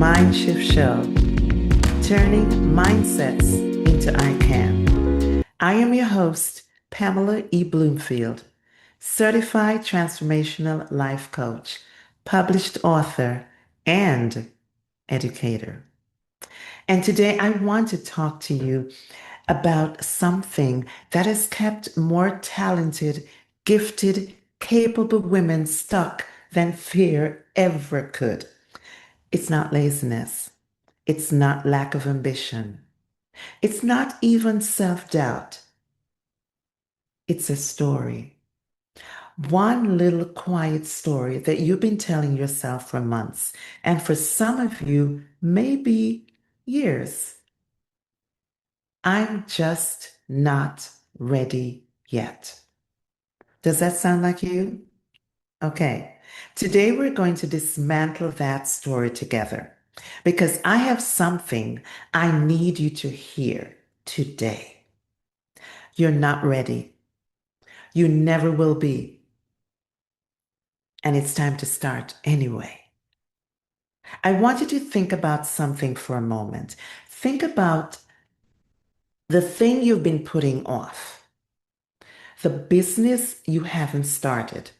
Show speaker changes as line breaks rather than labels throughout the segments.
MindShift Show, turning mindsets into ICAN. I am your host, Pamela E. Bloomfield, certified transformational life coach, published author, and educator. And today I want to talk to you about something that has kept more talented, gifted, capable women stuck than fear ever could. It's not laziness. It's not lack of ambition. It's not even self-doubt. It's a story. One little quiet story that you've been telling yourself for months, and for some of you, maybe years. I'm just not ready yet. Does that sound like you? Okay. Today we're going to dismantle that story together because I have something I need you to hear today. You're not ready. You never will be. And it's time to start anyway. I want you to think about something for a moment. Think about the thing you've been putting off, the business you haven't started,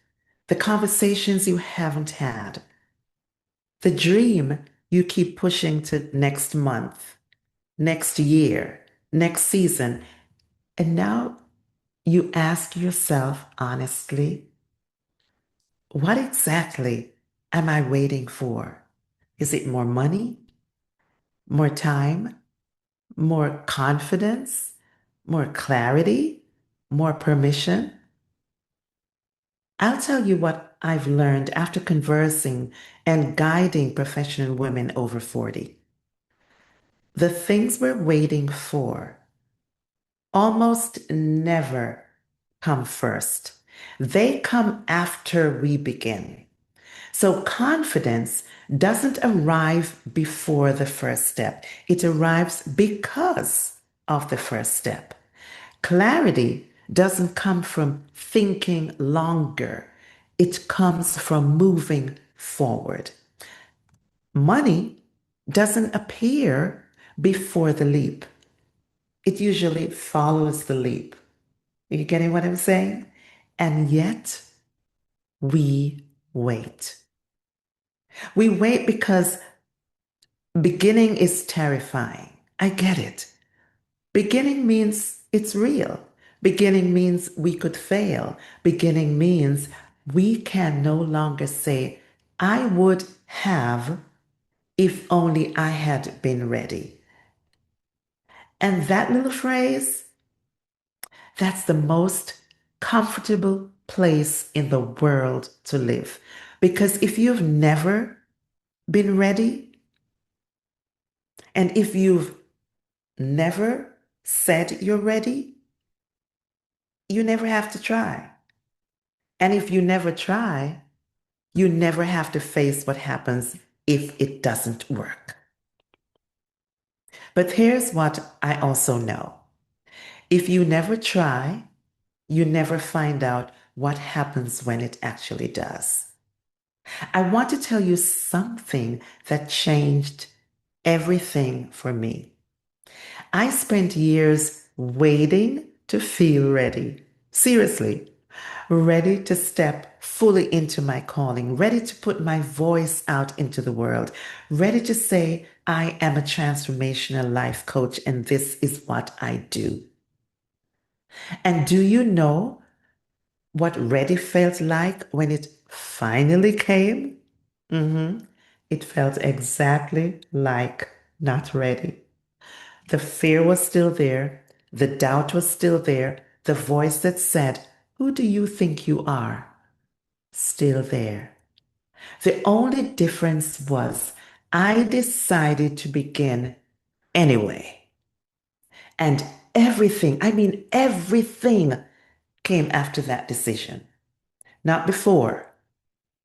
the conversations you haven't had, the dream you keep pushing to next month, next year, next season. And now you ask yourself honestly, what exactly am I waiting for? Is it more money, more time, more confidence, more clarity, more permission? I'll tell you what I've learned after conversing and guiding professional women over 40. The things we're waiting for almost never come first. They come after we begin. So confidence doesn't arrive before the first step. It arrives because of the first step. Clarity doesn't come from thinking longer. It comes from moving forward. Money doesn't appear before the leap. It usually follows the leap. Are you getting what I'm saying? And yet we wait. We wait because beginning is terrifying. I get it. Beginning means it's real. Beginning means we could fail. Beginning means we can no longer say, I would have if only I had been ready. And that little phrase, that's the most comfortable place in the world to live. Because if you've never been ready, and if you've never said you're ready, you never have to try. And if you never try, you never have to face what happens if it doesn't work. But here's what I also know. If you never try, you never find out what happens when it actually does. I want to tell you something that changed everything for me. I spent years waiting to feel ready. Seriously, ready to step fully into my calling, ready to put my voice out into the world, ready to say, I am a transformational life coach and this is what I do. And do you know what ready felt like when it finally came? It felt exactly like not ready. The fear was still there. The doubt was still there. The voice that said, who do you think you are? Still there. The only difference was I decided to begin anyway. And everything, I mean, everything came after that decision. Not before,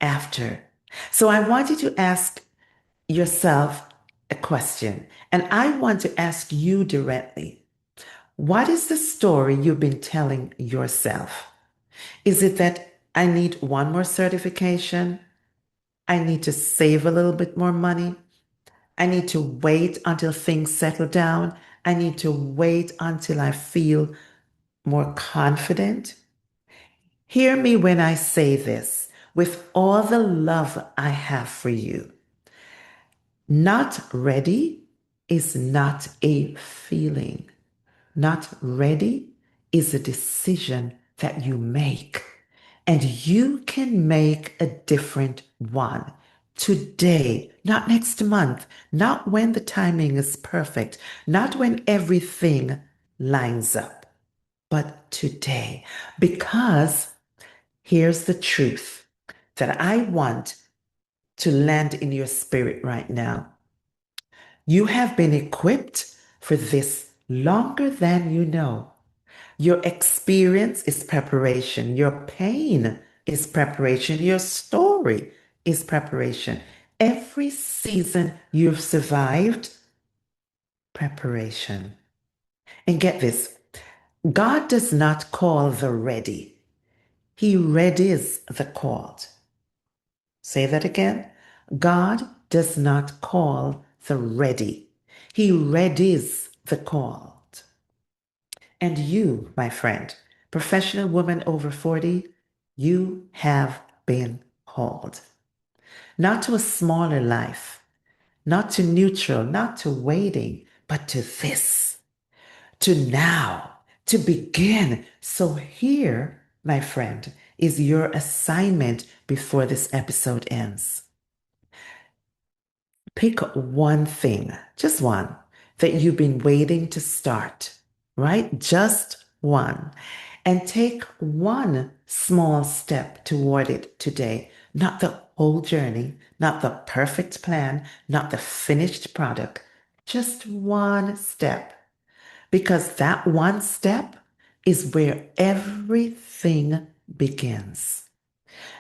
after. So I want you to ask yourself a question, and I want to ask you directly. What is the story you've been telling yourself? Is it that I need one more certification? I need to save a little bit more money? I need to wait until things settle down. I need to wait until I feel more confident. Hear me when I say this with all the love I have for you. Not ready is not a feeling. Not ready is a decision that you make. And you can make a different one today, not next month, not when the timing is perfect, not when everything lines up, but today. Because here's the truth that I want to land in your spirit right now. You have been equipped for this longer than you know. Your experience is preparation. Your pain is preparation. Your story is preparation. Every season you've survived, preparation. And get this, God does not call the ready. He readies the called. Say that again. God does not call the ready. He readies the called. And you, my friend, professional woman over 40, you have been called. Not to a smaller life, not to neutral, not to waiting, but to this, to now, to begin. So here, my friend, is your assignment before this episode ends. Pick one thing, just one, that you've been waiting to start, right? Just one. And take one small step toward it today. Not the whole journey, not the perfect plan, not the finished product. Just one step. Because that one step is where everything begins.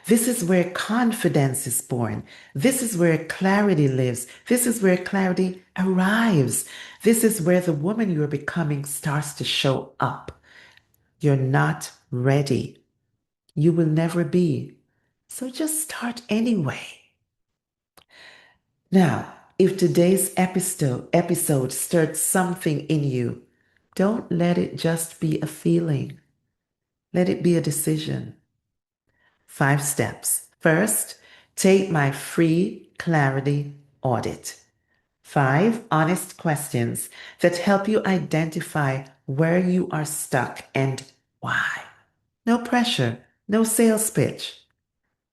This is where confidence is born. This is where clarity lives. This is where clarity arrives. This is where the woman you're becoming starts to show up. You're not ready. You will never be. So just start anyway. Now, if today's episode stirred something in you, don't let it just be a feeling. Let it be a decision. 5 steps. First, take my free clarity audit. 5 honest questions that help you identify where you are stuck and why. No pressure, no sales pitch.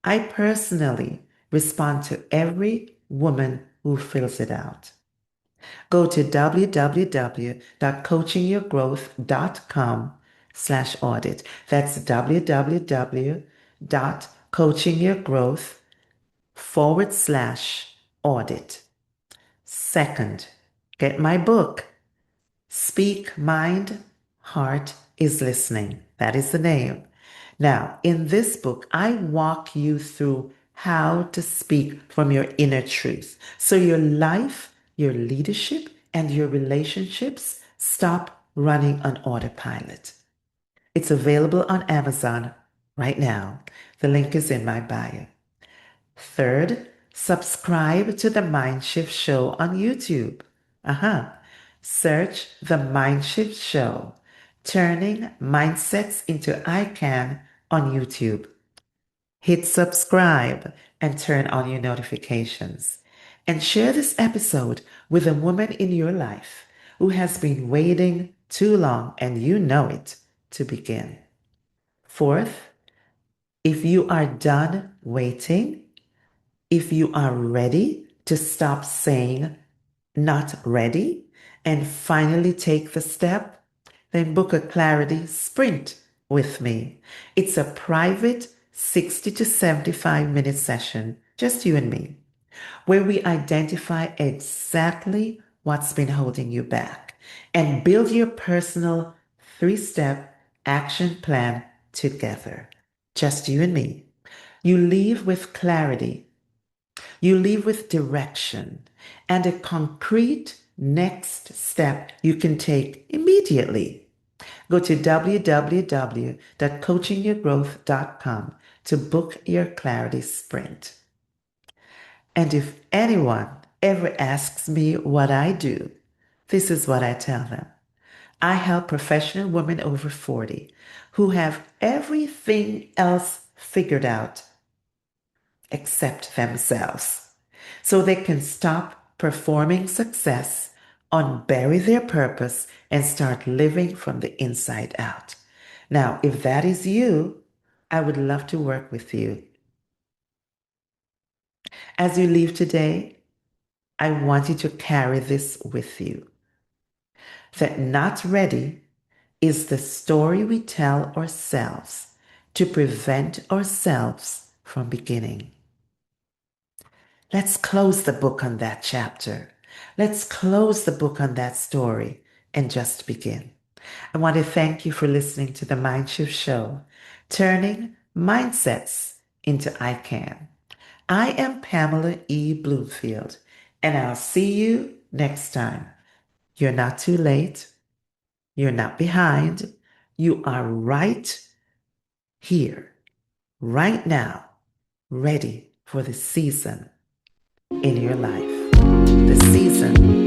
I personally respond to every woman who fills it out. Go to www.coachingyourgrowth.com/audit. That's www.coachingyourgrowth.com/audit. Second, get my book, Speak Mind, Heart is Listening. That is the name. Now, in this book, I walk you through how to speak from your inner truth. So your life, your leadership, and your relationships stop running on autopilot. It's available on Amazon right now. The link is in my bio. Third, subscribe to the MindShift Show on YouTube. Search the MindShift Show, turning mindsets into ICAN on YouTube. Hit subscribe and turn on your notifications. And share this episode with a woman in your life who has been waiting too long, and you know it, to begin. Fourth, if you are done waiting, if you are ready to stop saying not ready and finally take the step, then book a clarity sprint with me. It's a private 60 to 75-minute session, just you and me, where we identify exactly what's been holding you back and build your personal 3-step action plan together. Just you and me. You leave with clarity. You leave with direction and a concrete next step you can take immediately. Go to www.coachingyourgrowth.com to book your clarity sprint. And if anyone ever asks me what I do, this is what I tell them. I help professional women over 40 who have everything else figured out except themselves, so they can stop performing success, unbury their purpose, and start living from the inside out. Now, if that is you, I would love to work with you. As you leave today, I want you to carry this with you, that not ready is the story we tell ourselves to prevent ourselves from beginning. Let's close the book on that chapter. Let's close the book on that story and just begin. I want to thank you for listening to the MindShift Show, turning mindsets into ICAN. I am Pamela E. Bloomfield, and I'll see you next time. You're not too late. You're not behind. You are right here, right now, ready for the season in your life. The season